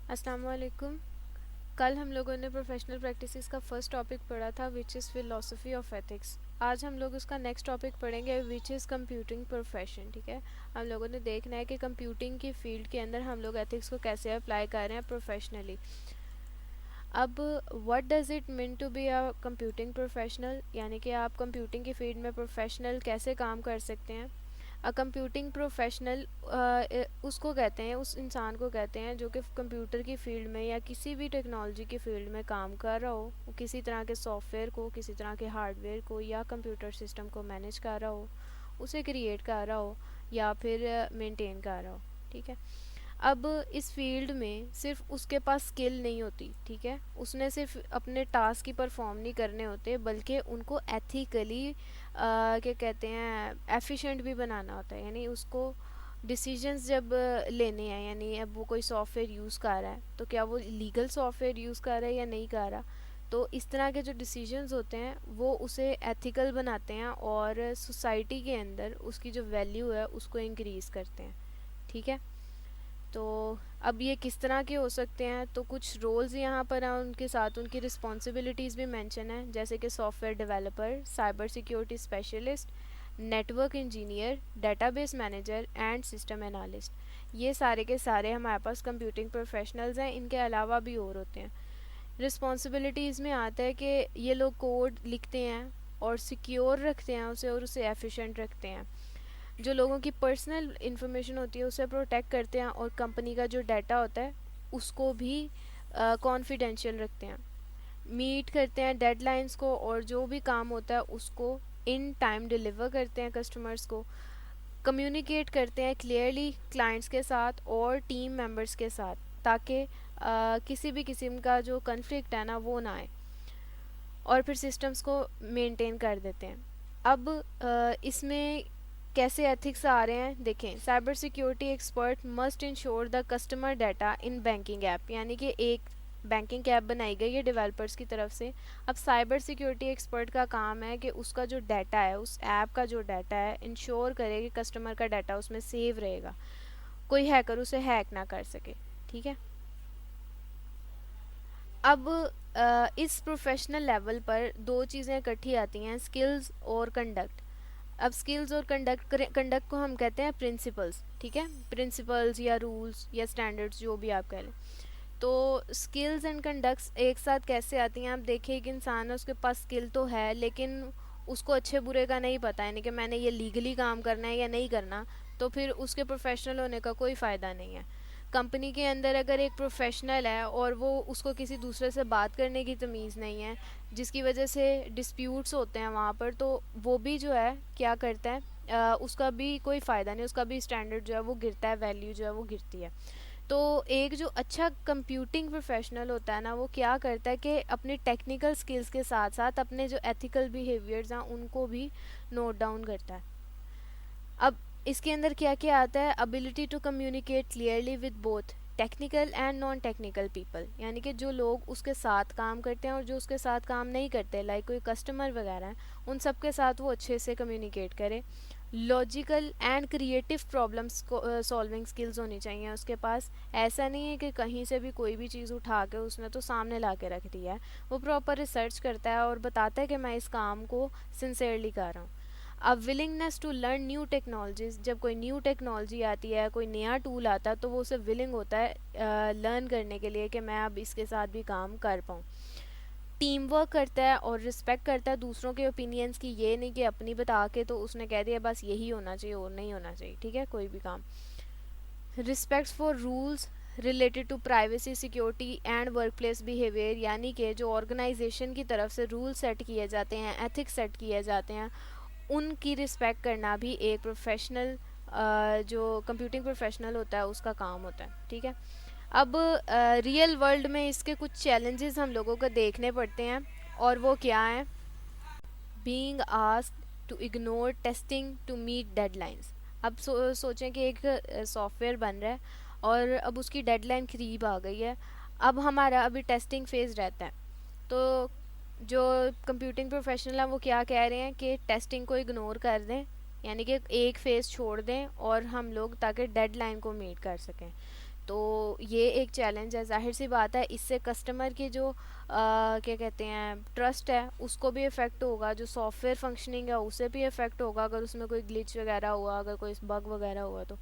अस्सलाम वालेकुम। कल हम लोगों ने प्रोफेशनल प्रैक्टिसेस का फर्स्ट टॉपिक पढ़ा था which is philosophy of ethics. आज हम लोग उसका नेक्स्ट टॉपिक पढ़ेंगे विच इज़ कंप्यूटिंग प्रोफेशन। ठीक है, हम लोगों ने देखना है कि कंप्यूटिंग की फील्ड के अंदर हम लोग एथिक्स को कैसे अप्लाई कर रहे हैं प्रोफेशनली। अब what does it mean to be a computing professional, यानी कि आप कंप्यूटिंग की फील्ड में प्रोफेशनल कैसे काम कर सकते हैं। अ कंप्यूटिंग प्रोफेशनल उसको कहते हैं, उस इंसान को कहते हैं जो कि कंप्यूटर की फील्ड में या किसी भी टेक्नोलॉजी की फील्ड में काम कर रहा हो, किसी तरह के सॉफ्टवेयर को, किसी तरह के हार्डवेयर को या कंप्यूटर सिस्टम को मैनेज कर रहा हो, उसे क्रिएट कर रहा हो या फिर मेंटेन कर रहा हो। ठीक है, अब इस फील्ड में सिर्फ उसके पास स्किल नहीं होती। ठीक है, उसने सिर्फ अपने टास्क ही परफॉर्म नहीं करने होते बल्कि उनको एथिकली क्या कहते हैं एफिशिएंट भी बनाना होता है। यानी उसको डिसीजंस जब लेने हैं, यानी अब वो कोई सॉफ्टवेयर यूज़ कर रहा है तो क्या वो लीगल सॉफ्टवेयर यूज़ कर रहा है या नहीं कर रहा। तो इस तरह के जो डिसीजंस होते हैं वो उसे एथिकल बनाते हैं और सोसाइटी के अंदर उसकी जो वैल्यू है उसको इंक्रीज़ करते हैं। ठीक है, तो अब ये किस तरह के हो सकते हैं, तो कुछ रोल्स यहाँ पर हैं, उनके साथ उनकी रिस्पॉन्सिबिलिटीज़ भी मेंशन है, जैसे कि software developer, cyber security specialist, network engineer, database manager and system analyst. ये सारे के सारे हमारे पास कंप्यूटिंग प्रोफेशनल्स हैं। इनके अलावा भी और होते हैं। रिस्पॉन्सिबिलिटीज़ में आता है कि ये लोग कोड लिखते हैं और सिक्योर रखते हैं उसे और उसे एफिशिएंट रखते हैं। जो लोगों की पर्सनल इंफॉर्मेशन होती है उसे प्रोटेक्ट करते हैं और कंपनी का जो डाटा होता है उसको भी कॉन्फिडेंशियल रखते हैं। मीट करते हैं डेडलाइंस को और जो भी काम होता है उसको इन टाइम डिलीवर करते हैं कस्टमर्स को। कम्युनिकेट करते हैं क्लियरली क्लाइंट्स के साथ और टीम मेंबर्स के साथ, ताकि किसी भी किस्म का जो कन्फ्लिक्ट है ना वो ना आए, और फिर सिस्टम्स को मेंटेन कर देते हैं। अब इसमें कैसे एथिक्स आ रहे हैं देखें। Cyber security expert must ensure the customer data in banking app, यानी कि एक बैंकिंग ऐप बनाई गई है डेवलपर्स की तरफ से। अब साइबर सिक्योरिटी एक्सपर्ट का काम है कि उसका जो डाटा है, उस ऐप का जो डाटा है, इंश्योर करे कि कस्टमर का डाटा उसमें सेव रहेगा, कोई हैकर उसे हैक ना कर सके। ठीक है, अब इस प्रोफेशनल लेवल पर दो चीज़ें इकट्ठी आती हैं, स्किल्स और कंडक्ट। अब स्किल्स और कंडक्ट को हम कहते हैं प्रिंसिपल्स। ठीक है, प्रिंसिपल्स या रूल्स या स्टैंडर्ड्स जो भी आप कह लें। तो स्किल्स एंड कंडक्ट्स एक साथ कैसे आती हैं। आप देखिए एक इंसान है, उसके पास स्किल तो है लेकिन उसको अच्छे बुरे का नहीं पता, यानी कि मैंने ये लीगली काम करना है या नहीं करना, तो फिर उसके प्रोफेशनल होने का कोई फ़ायदा नहीं है। कंपनी के अंदर अगर एक प्रोफेशनल है और वो उसको किसी दूसरे से बात करने की तमीज़ नहीं है, जिसकी वजह से डिस्प्यूट्स होते हैं वहाँ पर, तो वो भी जो है क्या करता है, उसका भी कोई फ़ायदा नहीं, उसका भी स्टैंडर्ड जो है वो गिरता है, वैल्यू जो है वो गिरती है। तो एक जो अच्छा कंप्यूटिंग प्रोफेशनल होता है ना, वो क्या करता है कि अपनी टेक्निकल स्किल्स के साथ साथ अपने जो एथिकल बिहेवियर्स हैं उनको भी नोट डाउन करता है। अब इसके अंदर क्या क्या आता है, ability to communicate clearly with both technical and non technical people, यानी कि जो लोग उसके साथ काम करते हैं और जो उसके साथ काम नहीं करते, लाइक कोई कस्टमर वगैरह हैं, उन सब के साथ वो अच्छे से कम्युनिकेट करे। लॉजिकल एंड क्रिएटिव प्रॉब्लम्स को सॉल्विंग स्किल्स होनी चाहिए उसके पास। ऐसा नहीं है कि कहीं से भी कोई भी चीज़ उठा के उसने तो सामने ला के रख दिया है। वो प्रॉपर रिसर्च करता है और बताता है कि मैं इस काम को सिंसेरली कर रहा हूँ। अब willingness to learn new technologies, जब कोई न्यू टेक्नोलॉजी आती है, कोई नया टूल आता है, तो वो उसे विलिंग होता है लर्न करने के लिए कि मैं अब इसके साथ भी काम कर पाऊँ। टीम वर्क करता है और रिस्पेक्ट करता है दूसरों के ओपिनियंस की, ये नहीं कि अपनी बता के तो उसने कह दिया बस यही होना चाहिए और नहीं होना चाहिए। ठीक है, कोई भी काम। Respect for rules related to privacy security and workplace behaviour, यानी कि जो ऑर्गेनाइजेशन की तरफ से रूल सेट किए जाते हैं, एथिक्स सेट किए जाते हैं, उनकी रिस्पेक्ट करना भी एक प्रोफेशनल जो कंप्यूटिंग प्रोफेशनल होता है उसका काम होता है। ठीक है, अब रियल वर्ल्ड में इसके कुछ चैलेंजेस हम लोगों को देखने पड़ते हैं, और वो क्या हैं। Being asked to ignore testing to meet deadlines. अब सोचें कि एक सॉफ्टवेयर बन रहा है और अब उसकी डेडलाइन करीब आ गई है। अब हमारा अभी टेस्टिंग फेज रहता है, तो जो कंप्यूटिंग प्रोफेशनल है वो क्या कह रहे हैं कि टेस्टिंग को इग्नोर कर दें, यानी कि एक फेज़ छोड़ दें और हम लोग ताकि डेडलाइन को मीट कर सकें। तो ये एक चैलेंज है, जाहिर सी बात है इससे कस्टमर की जो क्या कहते हैं ट्रस्ट है उसको भी इफ़ेक्ट होगा, जो सॉफ्टवेयर फंक्शनिंग है उसे भी इफ़ेक्ट होगा अगर उसमें कोई ग्लिच वगैरह हुआ, अगर कोई बग वगैरह हुआ तो।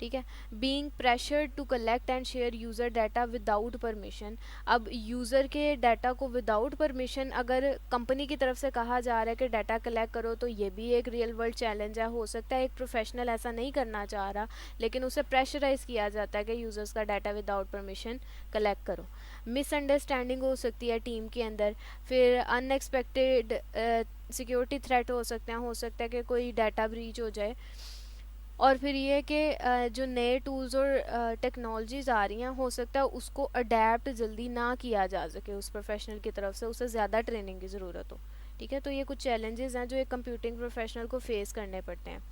ठीक है। Being pressure to collect and share user data without permission. अब यूज़र के डाटा को विदाउट परमिशन अगर कंपनी की तरफ से कहा जा रहा है कि डाटा कलेक्ट करो, तो ये भी एक रियल वर्ल्ड चैलेंज है। हो सकता है एक प्रोफेशनल ऐसा नहीं करना चाह रहा, लेकिन उसे प्रेशराइज किया जाता है कि यूज़र्स का डाटा विदाउट परमिशन कलेक्ट करो। मिसअंडरस्टैंडिंग हो सकती है टीम के अंदर, फिर अनएक्सपेक्टेड सिक्योरिटी थ्रेट हो सकते हैं, हो सकता है कि कोई डाटा ब्रीच हो जाए। और फिर ये कि जो नए टूल्स और टेक्नोलॉजीज़ आ रही हैं, हो सकता है उसको अडेप्ट जल्दी ना किया जा सके उस प्रोफेशनल की तरफ से, उसे ज़्यादा ट्रेनिंग की ज़रूरत हो। ठीक है। तो ये कुछ चैलेंजेस हैं जो एक कंप्यूटिंग प्रोफेशनल को फेस करने पड़ते हैं।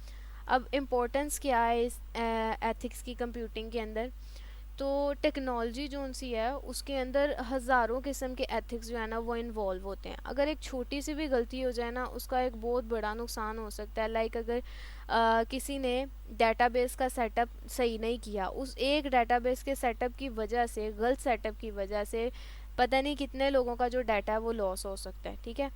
अब इम्पोर्टेंस क्या है इस एथिक्स की कंप्यूटिंग के अंदर? तो टेक्नोलॉजी जो सी है उसके अंदर हज़ारों किस्म के एथिक्स जो है ना वो इन्वॉल्व होते हैं। अगर एक छोटी सी भी गलती हो जाए ना, उसका एक बहुत बड़ा नुकसान हो सकता है। लाइक अगर किसी ने डेटाबेस का सेटअप सही नहीं किया, उस एक डेटाबेस के सेटअप की वजह से, गलत सेटअप की वजह से पता नहीं कितने लोगों का जो डाटा है वो लॉस हो सकता है। ठीक है।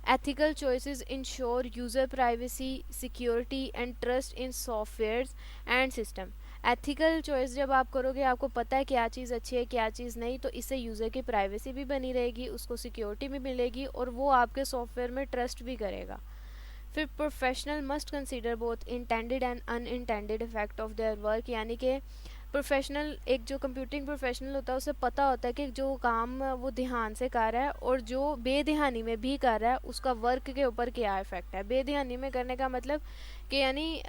ethical choices ensure user privacy, security and trust in softwares and system। Ethical choice जब आप करोगे, आपको पता है क्या चीज़ अच्छी है क्या चीज़ नहीं, तो इससे यूज़र की प्राइवेसी भी बनी रहेगी, उसको सिक्योरिटी भी मिलेगी और वो आपके सॉफ्टवेयर में ट्रस्ट भी करेगा। फिर professional must consider both intended and unintended effect of their work. यानी कि प्रोफेशनल, एक जो कंप्यूटिंग प्रोफेशनल होता है उसे पता होता है कि जो काम वो ध्यान से कर रहा है और जो बेध्यानी में भी कर रहा है उसका वर्क के ऊपर क्या इफ़ेक्ट है। बेध्यानी में करने का मतलब कि यानी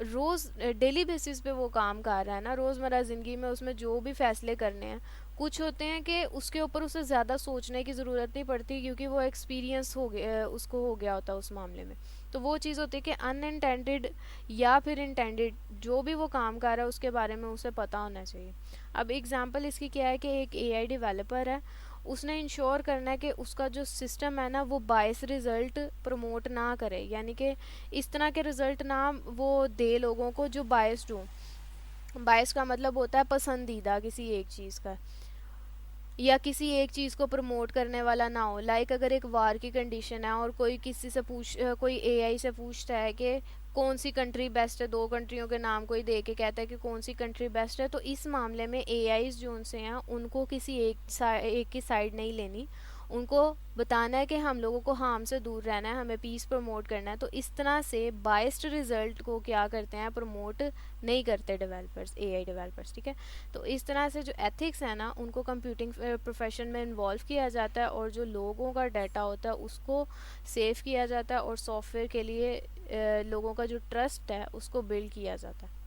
रोज़ डेली बेसिस पे वो काम कर रहा है ना, रोज़मर्रा ज़िंदगी में उसमें जो भी फैसले करने हैं, कुछ होते हैं कि उसके ऊपर उसे ज़्यादा सोचने की ज़रूरत नहीं पड़ती क्योंकि वो एक्सपीरियंस हो गया, उसको हो गया होता है उस मामले में। तो वो चीज़ होती है कि अनइंटेंडेड या फिर इंटेंडेड, जो भी वो काम कर रहा है उसके बारे में उसे पता होना चाहिए। अब एग्जांपल इसकी क्या है कि एक एआई डेवलपर है, उसने इंश्योर करना है कि उसका जो सिस्टम है ना वो बायस रिज़ल्ट प्रमोट ना करे, यानी कि इस तरह के रिज़ल्ट ना वो दे लोगों को जो बायस्ड हो। बायस का मतलब होता है पसंदीदा किसी एक चीज़ का, या किसी एक चीज़ को प्रमोट करने वाला ना हो। लाइक अगर एक वार की कंडीशन है और कोई किसी से कोई एआई से पूछता है कि कौन सी कंट्री बेस्ट है, दो कंट्रियों के नाम कोई दे के कहता है कि कौन सी कंट्री बेस्ट है, तो इस मामले में एआईज जो उनसे हैं उनको किसी एक की साइड नहीं लेनी, उनको बताना है कि हम लोगों को हार्म से दूर रहना है, हमें पीस प्रमोट करना है। तो इस तरह से बाइस्ड रिजल्ट को क्या करते हैं, प्रमोट नहीं करते डेवलपर्स, एआई डेवलपर्स। ठीक है। तो इस तरह से जो एथिक्स है ना उनको कंप्यूटिंग प्रोफेशन में इन्वॉल्व किया जाता है और जो लोगों का डाटा होता है उसको सेव किया जाता है और सॉफ्टवेयर के लिए लोगों का जो ट्रस्ट है उसको बिल्ड किया जाता है।